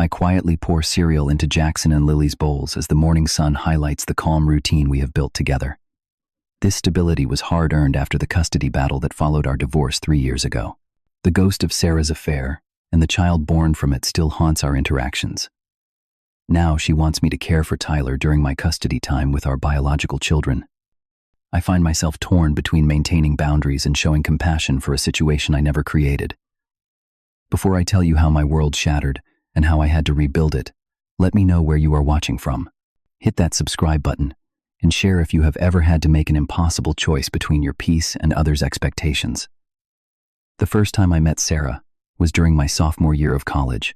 I quietly pour cereal into Jackson and Lily's bowls as the morning sun highlights the calm routine we have built together. This stability was hard-earned after the custody battle that followed our divorce 3 years ago. The ghost of Sarah's affair and the child born from it still haunts our interactions. Now she wants me to care for Tyler during my custody time with our biological children. I find myself torn between maintaining boundaries and showing compassion for a situation I never created. Before I tell you how my world shattered and how I had to rebuild it, let me know where you are watching from. Hit that subscribe button and share if you have ever had to make an impossible choice between your peace and others' expectations. The first time I met Sarah was during my sophomore year of college.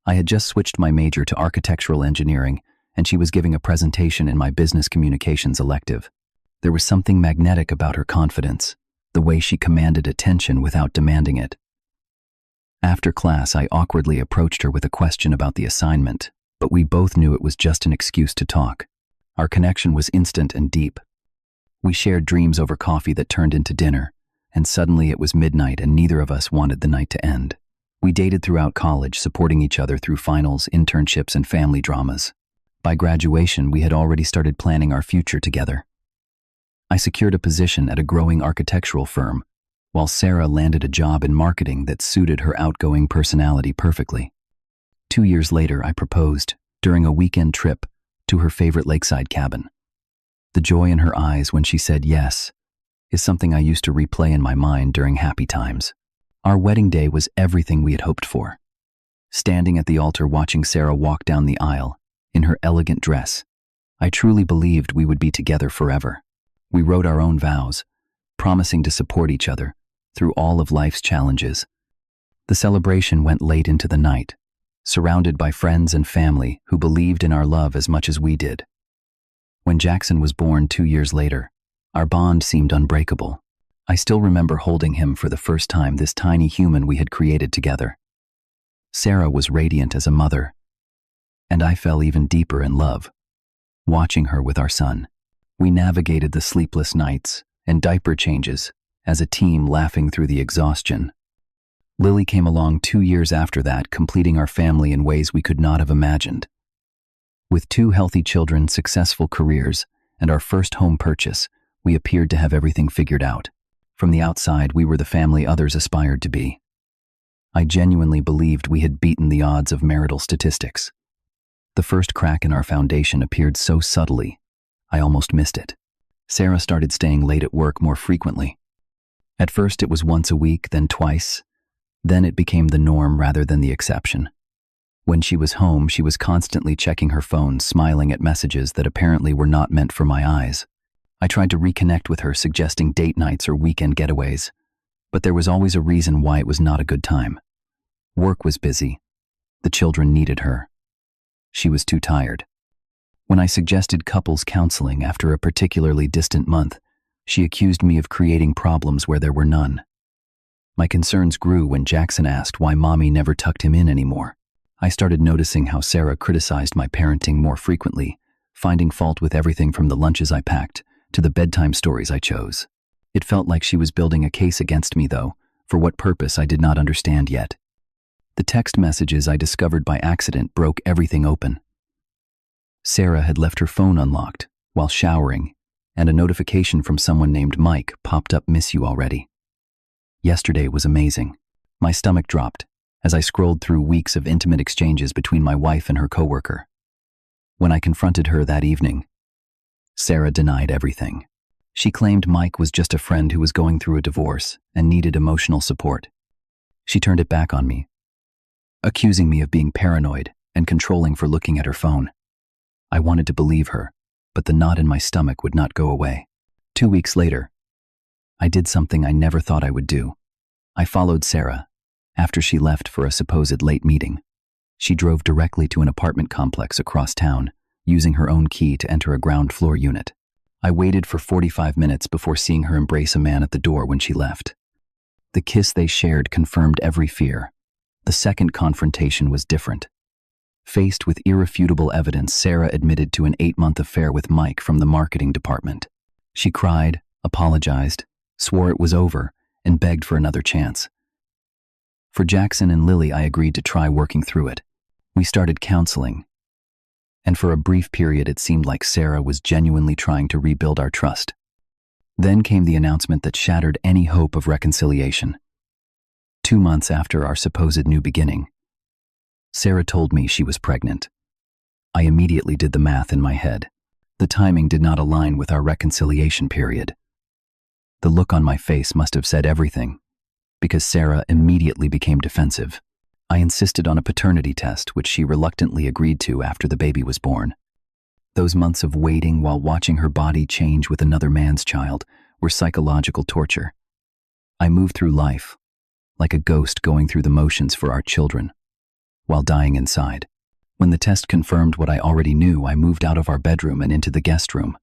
I had just switched my major to architectural engineering, and she was giving a presentation in my business communications elective. There was something magnetic about her confidence, the way she commanded attention without demanding it. After class, I awkwardly approached her with a question about the assignment, but we both knew it was just an excuse to talk. Our connection was instant and deep. We shared dreams over coffee that turned into dinner, and suddenly it was midnight and neither of us wanted the night to end. We dated throughout college, supporting each other through finals, internships, and family dramas. By graduation, we had already started planning our future together. I secured a position at a growing architectural firm, while Sarah landed a job in marketing that suited her outgoing personality perfectly. 2 years later, I proposed, during a weekend trip, to her favorite lakeside cabin. The joy in her eyes when she said yes is something I used to replay in my mind during happy times. Our wedding day was everything we had hoped for. Standing at the altar watching Sarah walk down the aisle, in her elegant dress, I truly believed we would be together forever. We wrote our own vows, promising to support each other through all of life's challenges. The celebration went late into the night, surrounded by friends and family who believed in our love as much as we did. When Jackson was born 2 years later, our bond seemed unbreakable. I still remember holding him for the first time, this tiny human we had created together. Sarah was radiant as a mother, and I fell even deeper in love, watching her with our son. We navigated the sleepless nights and diaper changes as a team, laughing through the exhaustion. Lily came along 2 years after that, completing our family in ways we could not have imagined. With 2 healthy children, successful careers, and our first home purchase, we appeared to have everything figured out. From the outside, we were the family others aspired to be. I genuinely believed we had beaten the odds of marital statistics. The first crack in our foundation appeared so subtly, I almost missed it. Sarah started staying late at work more frequently. At first it was once a week, then twice. Then it became the norm rather than the exception. When she was home, she was constantly checking her phone, smiling at messages that apparently were not meant for my eyes. I tried to reconnect with her, suggesting date nights or weekend getaways, but there was always a reason why it was not a good time. Work was busy. The children needed her. She was too tired. When I suggested couples counseling after a particularly distant month, she accused me of creating problems where there were none. My concerns grew when Jackson asked why mommy never tucked him in anymore. I started noticing how Sarah criticized my parenting more frequently, finding fault with everything from the lunches I packed to the bedtime stories I chose. It felt like she was building a case against me, though, for what purpose I did not understand yet. The text messages I discovered by accident broke everything open. Sarah had left her phone unlocked while showering, and a notification from someone named Mike popped up, "Miss you already." Yesterday was amazing. My stomach dropped as I scrolled through weeks of intimate exchanges between my wife and her coworker. When I confronted her that evening, Sarah denied everything. She claimed Mike was just a friend who was going through a divorce and needed emotional support. She turned it back on me, accusing me of being paranoid and controlling for looking at her phone. I wanted to believe her, but the knot in my stomach would not go away. 2 weeks later, I did something I never thought I would do. I followed Sarah after she left for a supposed late meeting. She drove directly to an apartment complex across town, using her own key to enter a ground floor unit. I waited for 45 minutes before seeing her embrace a man at the door when she left. The kiss they shared confirmed every fear. The second confrontation was different. Faced with irrefutable evidence, Sarah admitted to an 8-month affair with Mike from the marketing department. She cried, apologized, swore it was over, and begged for another chance. For Jackson and Lily, I agreed to try working through it. We started counseling, and for a brief period it seemed like Sarah was genuinely trying to rebuild our trust. Then came the announcement that shattered any hope of reconciliation. 2 months after our supposed new beginning, Sarah told me she was pregnant. I immediately did the math in my head. The timing did not align with our reconciliation period. The look on my face must have said everything, because Sarah immediately became defensive. I insisted on a paternity test, which she reluctantly agreed to after the baby was born. Those months of waiting while watching her body change with another man's child were psychological torture. I moved through life, like a ghost going through the motions for our children, while dying inside. When the test confirmed what I already knew, I moved out of our bedroom and into the guest room.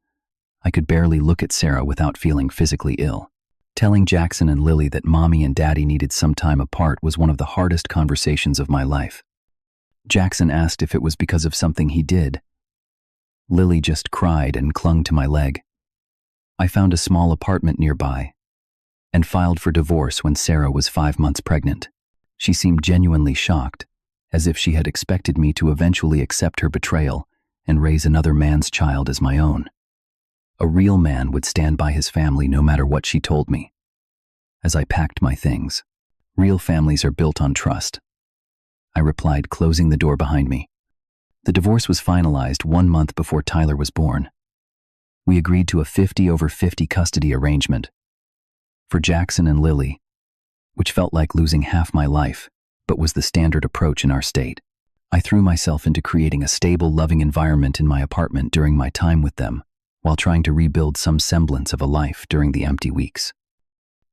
I could barely look at Sarah without feeling physically ill. Telling Jackson and Lily that Mommy and Daddy needed some time apart was one of the hardest conversations of my life. Jackson asked if it was because of something he did. Lily just cried and clung to my leg. I found a small apartment nearby and filed for divorce when Sarah was 5 months pregnant. She seemed genuinely shocked, as if she had expected me to eventually accept her betrayal and raise another man's child as my own. A real man would stand by his family no matter what she told me. As I packed my things, real families are built on trust, I replied, closing the door behind me. The divorce was finalized 1 month before Tyler was born. We agreed to a 50-over-50 custody arrangement for Jackson and Lily, which felt like losing half my life, but was the standard approach in our state. I threw myself into creating a stable, loving environment in my apartment during my time with them, while trying to rebuild some semblance of a life during the empty weeks.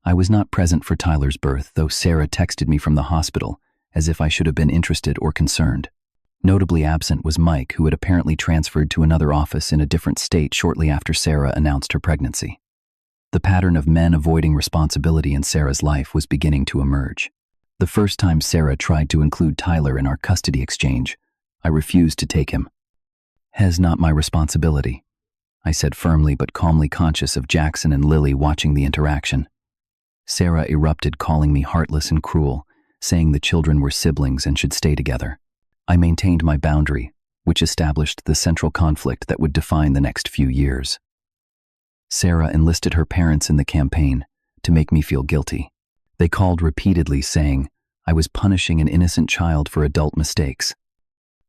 I was not present for Tyler's birth, though Sarah texted me from the hospital as if I should have been interested or concerned. Notably absent was Mike, who had apparently transferred to another office in a different state shortly after Sarah announced her pregnancy. The pattern of men avoiding responsibility in Sarah's life was beginning to emerge. The first time Sarah tried to include Tyler in our custody exchange, I refused to take him. "Has not my responsibility," I said firmly but calmly, conscious of Jackson and Lily watching the interaction. Sarah erupted, calling me heartless and cruel, saying the children were siblings and should stay together. I maintained my boundary, which established the central conflict that would define the next few years. Sarah enlisted her parents in the campaign to make me feel guilty. They called repeatedly, saying I was punishing an innocent child for adult mistakes.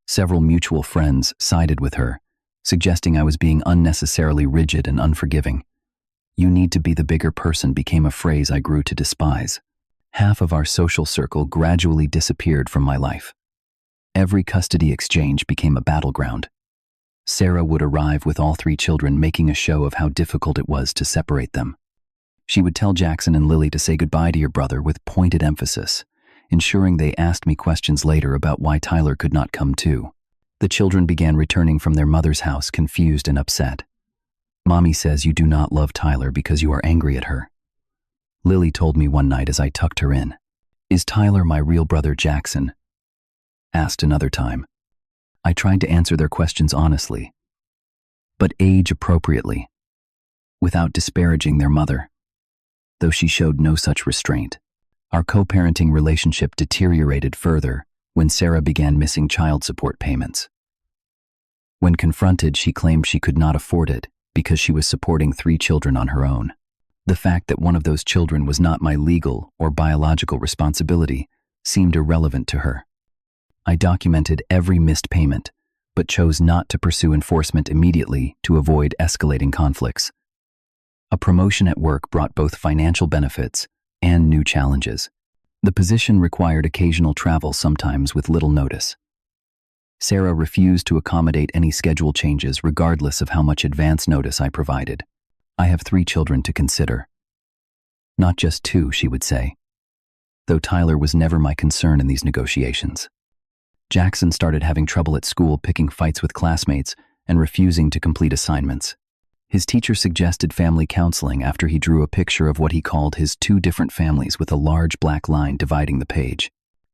Several mutual friends sided with her, suggesting I was being unnecessarily rigid and unforgiving. "You need to be the bigger person" became a phrase I grew to despise. Half of our social circle gradually disappeared from my life. Every custody exchange became a battleground. Sarah would arrive with all 3 children, making a show of how difficult it was to separate them. She would tell Jackson and Lily to say goodbye to your brother with pointed emphasis, ensuring they asked me questions later about why Tyler could not come too. The children began returning from their mother's house confused and upset. "Mommy says you do not love Tyler because you are angry at her," Lily told me one night as I tucked her in. "Is Tyler my real brother, Jackson?" asked another time. I tried to answer their questions honestly, but age-appropriately, without disparaging their mother, though she showed no such restraint. Our co-parenting relationship deteriorated further when Sarah began missing child support payments. When confronted, she claimed she could not afford it because she was supporting 3 children on her own. The fact that one of those children was not my legal or biological responsibility seemed irrelevant to her. I documented every missed payment, but chose not to pursue enforcement immediately to avoid escalating conflicts. A promotion at work brought both financial benefits and new challenges. The position required occasional travel, sometimes with little notice. Sarah refused to accommodate any schedule changes regardless of how much advance notice I provided. "I have 3 children to consider." "Not just 2, she would say, though Tyler was never my concern in these negotiations. Jackson started having trouble at school, picking fights with classmates and refusing to complete assignments. His teacher suggested family counseling after he drew a picture of what he called his 2 different families with a large black line dividing the page.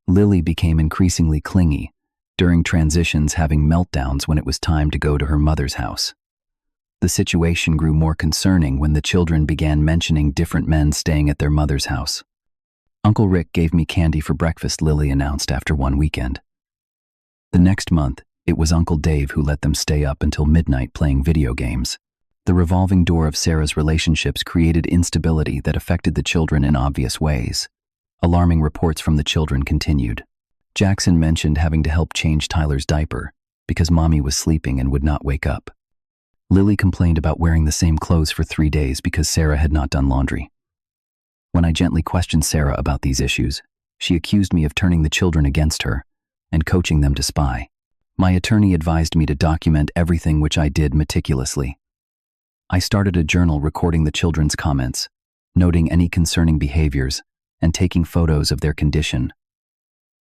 Lily became increasingly clingy, during transitions having meltdowns when it was time to go to her mother's house. The situation grew more concerning when the children began mentioning different men staying at their mother's house. "Uncle Rick gave me candy for breakfast," Lily announced after one weekend. The next month, it was Uncle Dave who let them stay up until midnight playing video games. The revolving door of Sarah's relationships created instability that affected the children in obvious ways. Alarming reports from the children continued. Jackson mentioned having to help change Tyler's diaper because Mommy was sleeping and would not wake up. Lily complained about wearing the same clothes for 3 days because Sarah had not done laundry. When I gently questioned Sarah about these issues, she accused me of turning the children against her and coaching them to spy. My attorney advised me to document everything, which I did meticulously. I started a journal recording the children's comments, noting any concerning behaviors, and taking photos of their condition.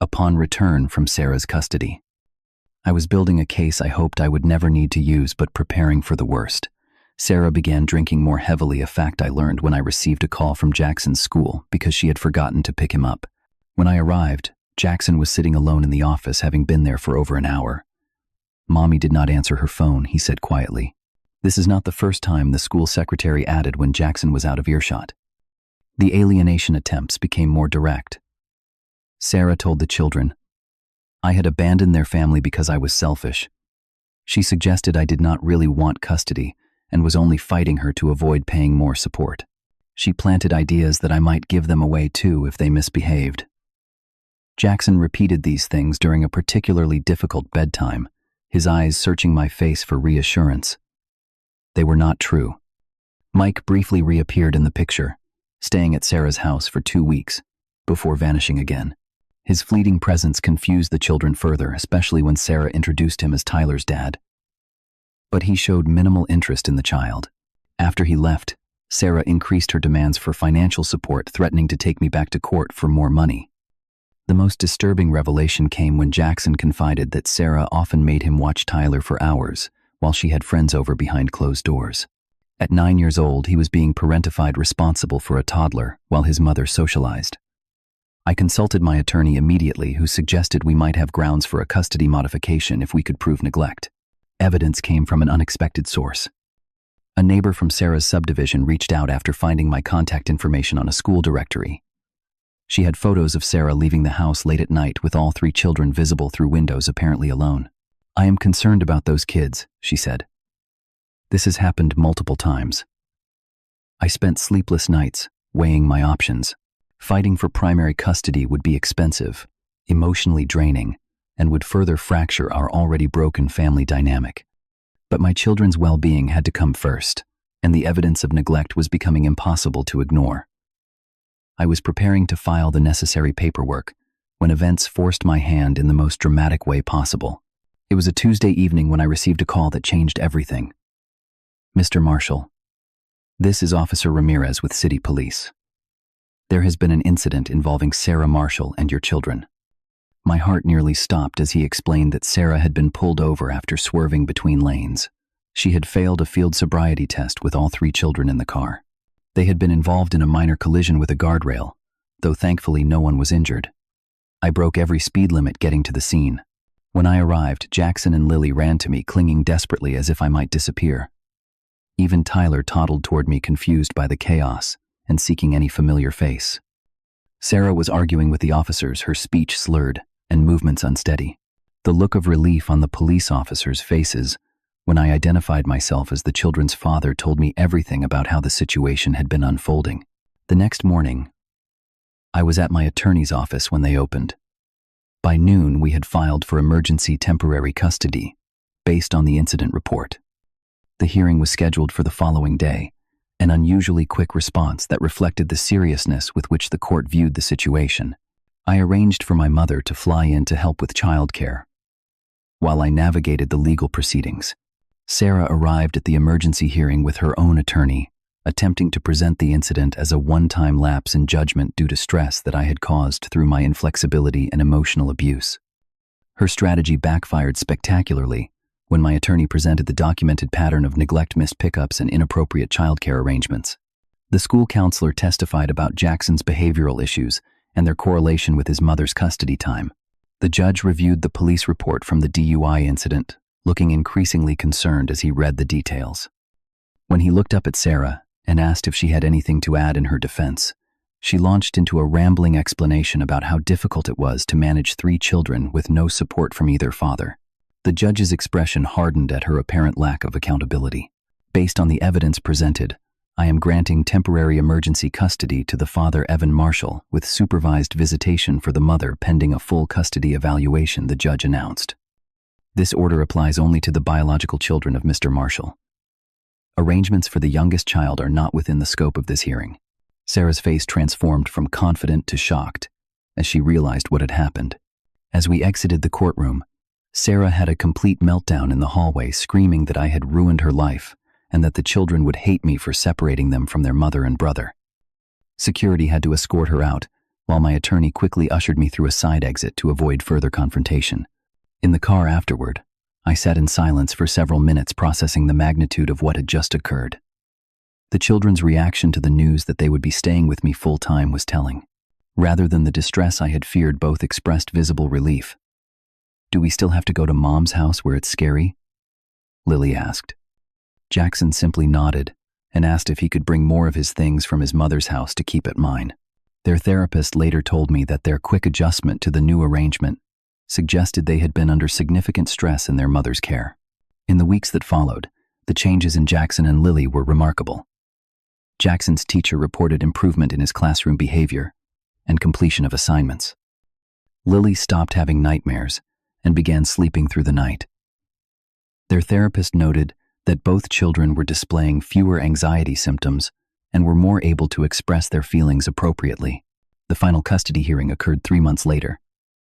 Upon return from Sarah's custody, I was building a case I hoped I would never need to use, but preparing for the worst. Sarah began drinking more heavily, a fact I learned when I received a call from Jackson's school because she had forgotten to pick him up. When I arrived, Jackson was sitting alone in the office, having been there for over an hour. Mommy did not answer her phone, he said quietly. This is not the first time, the school secretary added when Jackson was out of earshot. The alienation attempts became more direct. Sarah told the children, I had abandoned their family because I was selfish. She suggested I did not really want custody and was only fighting her to avoid paying more support. She planted ideas that I might give them away too if they misbehaved. Jackson repeated these things during a particularly difficult bedtime, his eyes searching my face for reassurance. They were not true. Mike briefly reappeared in the picture, staying at Sarah's house for 2 weeks, before vanishing again. His fleeting presence confused the children further, especially when Sarah introduced him as Tyler's dad. But he showed minimal interest in the child. After he left, Sarah increased her demands for financial support, threatening to take me back to court for more money. The most disturbing revelation came when Jackson confided that Sarah often made him watch Tyler for hours while she had friends over behind closed doors. At 9 years old, he was being parentified, responsible for a toddler while his mother socialized. I consulted my attorney immediately, who suggested we might have grounds for a custody modification if we could prove neglect. Evidence came from an unexpected source. A neighbor from Sarah's subdivision reached out after finding my contact information on a school directory. She had photos of Sarah leaving the house late at night with all 3 children visible through windows, apparently alone. I am concerned about those kids, she said. This has happened multiple times. I spent sleepless nights, weighing my options. Fighting for primary custody would be expensive, emotionally draining, and would further fracture our already broken family dynamic. But my children's well-being had to come first, and the evidence of neglect was becoming impossible to ignore. I was preparing to file the necessary paperwork when events forced my hand in the most dramatic way possible. It was a Tuesday evening when I received a call that changed everything. Mr. Marshall, this is Officer Ramirez with City Police. There has been an incident involving Sarah Marshall and your children. My heart nearly stopped as he explained that Sarah had been pulled over after swerving between lanes. She had failed a field sobriety test with all 3 children in the car. They had been involved in a minor collision with a guardrail, though thankfully no one was injured. I broke every speed limit getting to the scene. When I arrived, Jackson and Lily ran to me, clinging desperately as if I might disappear. Even Tyler toddled toward me, confused by the chaos and seeking any familiar face. Sarah was arguing with the officers, her speech slurred and movements unsteady. The look of relief on the police officers' faces when I identified myself as the children's father told me everything about how the situation had been unfolding. The next morning, I was at my attorney's office when they opened. By noon, we had filed for emergency temporary custody based on the incident report. The hearing was scheduled for the following day, an unusually quick response that reflected the seriousness with which the court viewed the situation. I arranged for my mother to fly in to help with childcare, while I navigated the legal proceedings. Sarah arrived at the emergency hearing with her own attorney, attempting to present the incident as a one-time lapse in judgment due to stress that I had caused through my inflexibility and emotional abuse. Her strategy backfired spectacularly when my attorney presented the documented pattern of neglect, missed pickups, and inappropriate childcare arrangements. The school counselor testified about Jackson's behavioral issues and their correlation with his mother's custody time. The judge reviewed the police report from the DUI incident, looking increasingly concerned as he read the details. When he looked up at Sarah and asked if she had anything to add in her defense, She launched into a rambling explanation about how difficult it was to manage 3 children with no support from either father. The judge's expression hardened at her apparent lack of accountability. Based on the evidence presented, I am granting temporary emergency custody to the father, Evan Marshall, with supervised visitation for the mother pending a full custody evaluation, the judge announced. This order applies only to the biological children of Mr. Marshall. Arrangements for the youngest child are not within the scope of this hearing. Sarah's face transformed from confident to shocked as she realized what had happened. As we exited the courtroom, Sarah had a complete meltdown in the hallway, screaming that I had ruined her life and that the children would hate me for separating them from their mother and brother. Security had to escort her out, while my attorney quickly ushered me through a side exit to avoid further confrontation. In the car afterward, I sat in silence for several minutes, processing the magnitude of what had just occurred. The children's reaction to the news that they would be staying with me full-time was telling. Rather than the distress I had feared, both expressed visible relief. "Do we still have to go to Mom's house where it's scary?" Lily asked. Jackson simply nodded and asked if he could bring more of his things from his mother's house to keep at mine. Their therapist later told me that their quick adjustment to the new arrangement suggested they had been under significant stress in their mother's care. In the weeks that followed, the changes in Jackson and Lily were remarkable. Jackson's teacher reported improvement in his classroom behavior and completion of assignments. Lily stopped having nightmares and began sleeping through the night. Their therapist noted that both children were displaying fewer anxiety symptoms and were more able to express their feelings appropriately. The final custody hearing occurred 3 months later,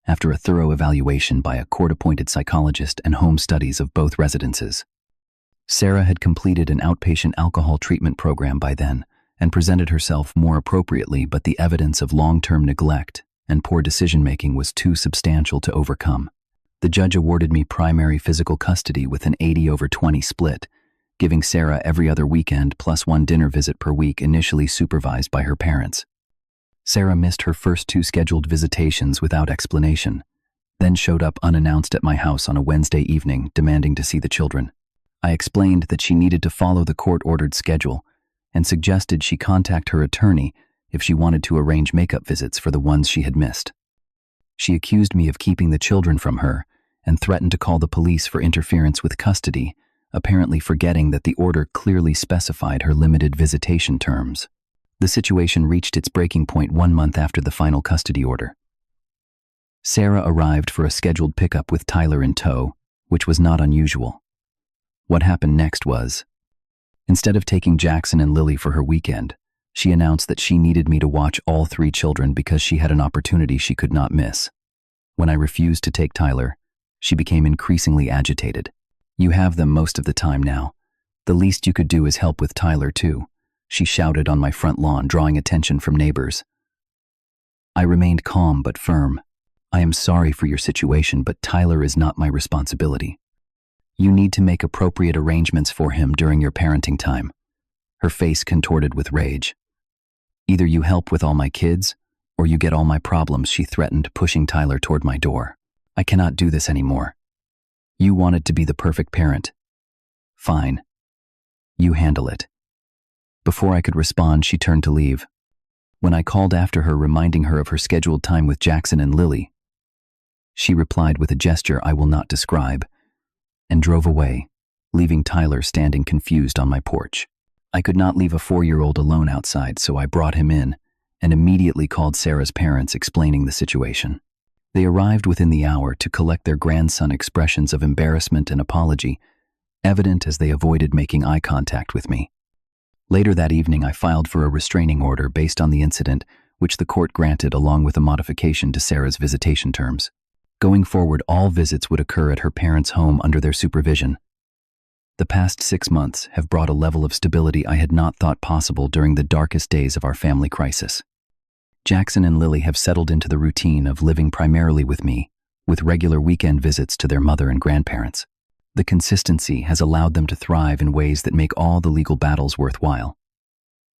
after a thorough evaluation by a court-appointed psychologist and home studies of both residences. Sarah had completed an outpatient alcohol treatment program by then and presented herself more appropriately, but the evidence of long-term neglect and poor decision-making was too substantial to overcome. The judge awarded me primary physical custody with an 80/20 split, giving Sarah every other weekend plus 1 dinner visit per week, initially supervised by her parents. Sarah missed her first 2 scheduled visitations without explanation, then showed up unannounced at my house on a Wednesday evening, demanding to see the children. I explained that she needed to follow the court-ordered schedule and suggested she contact her attorney if she wanted to arrange makeup visits for the ones she had missed. She accused me of keeping the children from her and threatened to call the police for interference with custody, apparently forgetting that the order clearly specified her limited visitation terms. The situation reached its breaking point 1 month after the final custody order. Sarah arrived for a scheduled pickup with Tyler in tow, which was not unusual. What happened next was, instead of taking Jackson and Lily for her weekend, she announced that she needed me to watch all 3 children because she had an opportunity she could not miss. When I refused to take Tyler, she became increasingly agitated. "You have them most of the time now. The least you could do is help with Tyler too," she shouted on my front lawn, drawing attention from neighbors. I remained calm but firm. "I am sorry for your situation, but Tyler is not my responsibility. You need to make appropriate arrangements for him during your parenting time." Her face contorted with rage. "Either you help with all my kids, or you get all my problems," she threatened, pushing Tyler toward my door. "I cannot do this anymore. You wanted to be the perfect parent. Fine. You handle it." Before I could respond, she turned to leave. When I called after her, reminding her of her scheduled time with Jackson and Lily, she replied with a gesture I will not describe, and drove away, leaving Tyler standing confused on my porch. I could not leave a 4-year-old alone outside, so I brought him in and immediately called Sarah's parents, explaining the situation. They arrived within the hour to collect their grandson, expressions of embarrassment and apology, evident as they avoided making eye contact with me. Later that evening, I filed for a restraining order based on the incident, which the court granted along with a modification to Sarah's visitation terms. Going forward, all visits would occur at her parents' home under their supervision. The past 6 months have brought a level of stability I had not thought possible during the darkest days of our family crisis. Jackson and Lily have settled into the routine of living primarily with me, with regular weekend visits to their mother and grandparents. The consistency has allowed them to thrive in ways that make all the legal battles worthwhile.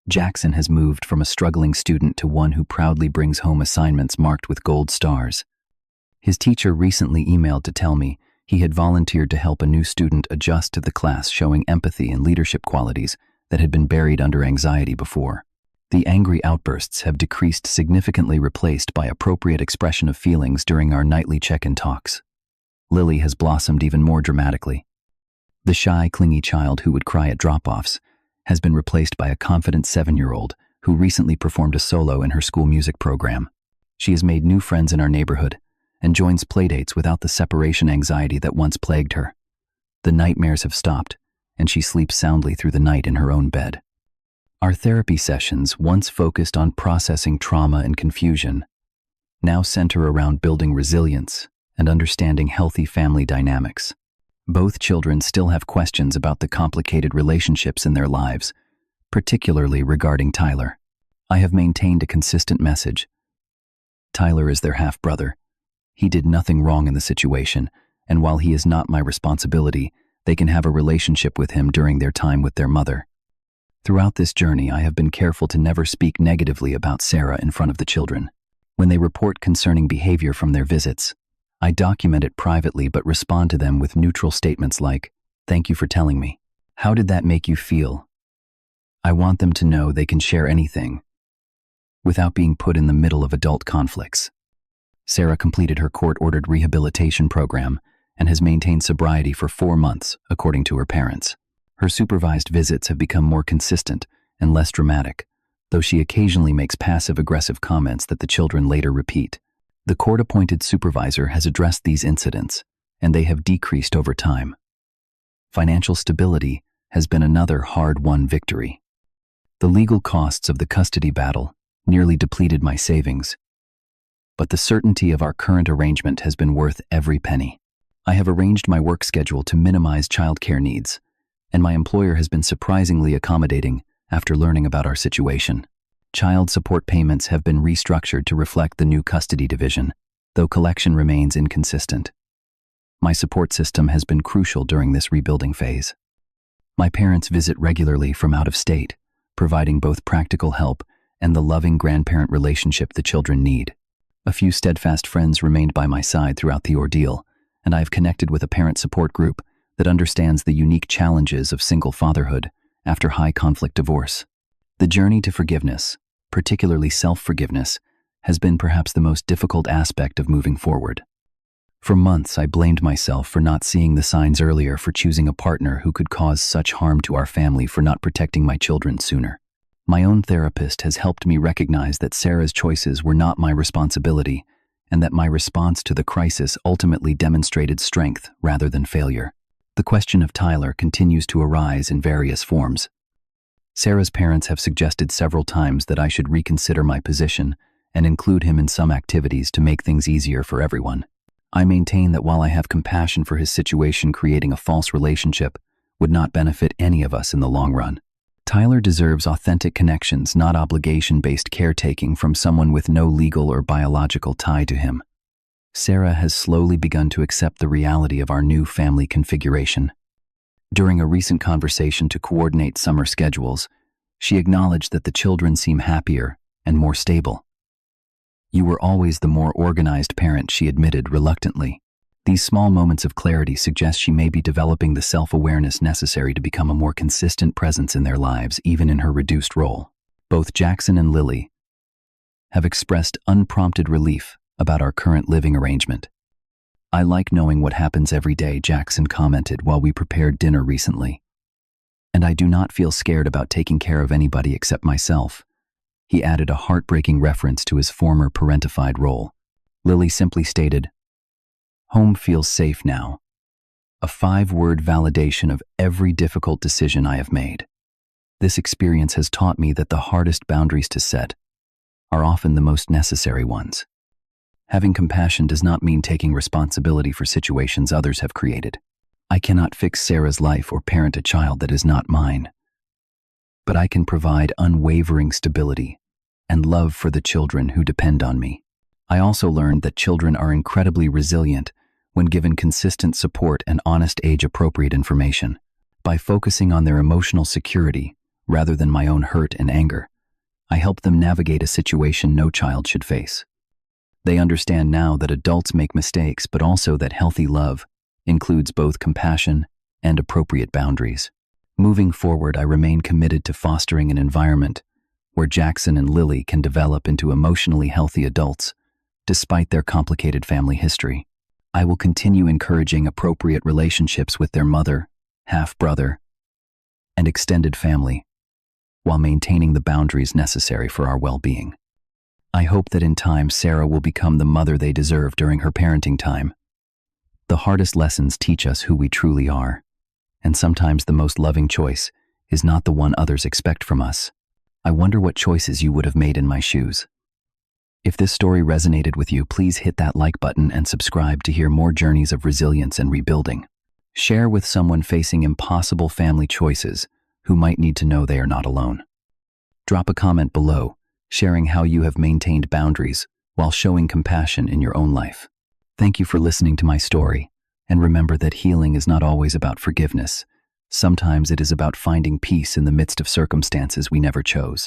Jackson has moved from a struggling student to one who proudly brings home assignments marked with gold stars. His teacher recently emailed to tell me he had volunteered to help a new student adjust to the class, showing empathy and leadership qualities that had been buried under anxiety before. The angry outbursts have decreased significantly, replaced by appropriate expression of feelings during our nightly check-in talks. Lily has blossomed even more dramatically. The shy, clingy child who would cry at drop-offs has been replaced by a confident 7-year-old who recently performed a solo in her school music program. She has made new friends in our neighborhood and joins playdates without the separation anxiety that once plagued her. The nightmares have stopped, and she sleeps soundly through the night in her own bed. Our therapy sessions, once focused on processing trauma and confusion, now center around building resilience and understanding healthy family dynamics. Both children still have questions about the complicated relationships in their lives, particularly regarding Tyler. I have maintained a consistent message. Tyler is their half-brother. He did nothing wrong in the situation, and while he is not my responsibility, they can have a relationship with him during their time with their mother. Throughout this journey, I have been careful to never speak negatively about Sarah in front of the children. When they report concerning behavior from their visits, I document it privately but respond to them with neutral statements like, "Thank you for telling me. How did that make you feel?" I want them to know they can share anything without being put in the middle of adult conflicts. Sarah completed her court-ordered rehabilitation program and has maintained sobriety for 4 months, according to her parents. Her supervised visits have become more consistent and less dramatic, though she occasionally makes passive-aggressive comments that the children later repeat. The court-appointed supervisor has addressed these incidents, and they have decreased over time. Financial stability has been another hard-won victory. The legal costs of the custody battle nearly depleted my savings, but the certainty of our current arrangement has been worth every penny. I have arranged my work schedule to minimize childcare needs, and my employer has been surprisingly accommodating after learning about our situation. Child support payments have been restructured to reflect the new custody division, though collection remains inconsistent. My support system has been crucial during this rebuilding phase. My parents visit regularly from out of state, providing both practical help and the loving grandparent relationship the children need. A few steadfast friends remained by my side throughout the ordeal, and I have connected with a parent support group that understands the unique challenges of single fatherhood after high-conflict divorce. The journey to forgiveness, particularly self-forgiveness, has been perhaps the most difficult aspect of moving forward. For months, I blamed myself for not seeing the signs earlier, for choosing a partner who could cause such harm to our family, for not protecting my children sooner. My own therapist has helped me recognize that Sarah's choices were not my responsibility, and that my response to the crisis ultimately demonstrated strength rather than failure. The question of Tyler continues to arise in various forms. Sarah's parents have suggested several times that I should reconsider my position and include him in some activities to make things easier for everyone. I maintain that while I have compassion for his situation, creating a false relationship would not benefit any of us in the long run. Tyler deserves authentic connections, not obligation-based caretaking from someone with no legal or biological tie to him. Sarah has slowly begun to accept the reality of our new family configuration. During a recent conversation to coordinate summer schedules, she acknowledged that the children seem happier and more stable. "You were always the more organized parent," she admitted reluctantly. These small moments of clarity suggest she may be developing the self-awareness necessary to become a more consistent presence in their lives, even in her reduced role. Both Jackson and Lily have expressed unprompted relief about our current living arrangement. "I like knowing what happens every day," Jackson commented while we prepared dinner recently. "And I do not feel scared about taking care of anybody except myself." He added a heartbreaking reference to his former parentified role. Lily simply stated, "Home feels safe now." A 5-word validation of every difficult decision I have made. This experience has taught me that the hardest boundaries to set are often the most necessary ones. Having compassion does not mean taking responsibility for situations others have created. I cannot fix Sarah's life or parent a child that is not mine. But I can provide unwavering stability and love for the children who depend on me. I also learned that children are incredibly resilient when given consistent support and honest age-appropriate information. By focusing on their emotional security rather than my own hurt and anger, I help them navigate a situation no child should face. They understand now that adults make mistakes, but also that healthy love includes both compassion and appropriate boundaries. Moving forward, I remain committed to fostering an environment where Jackson and Lily can develop into emotionally healthy adults, despite their complicated family history. I will continue encouraging appropriate relationships with their mother, half-brother, and extended family, while maintaining the boundaries necessary for our well-being. I hope that in time Sarah will become the mother they deserve during her parenting time. The hardest lessons teach us who we truly are, and sometimes the most loving choice is not the one others expect from us. I wonder what choices you would have made in my shoes. If this story resonated with you, please hit that like button and subscribe to hear more journeys of resilience and rebuilding. Share with someone facing impossible family choices who might need to know they are not alone. Drop a comment below, sharing how you have maintained boundaries while showing compassion in your own life. Thank you for listening to my story, and remember that healing is not always about forgiveness. Sometimes it is about finding peace in the midst of circumstances we never chose.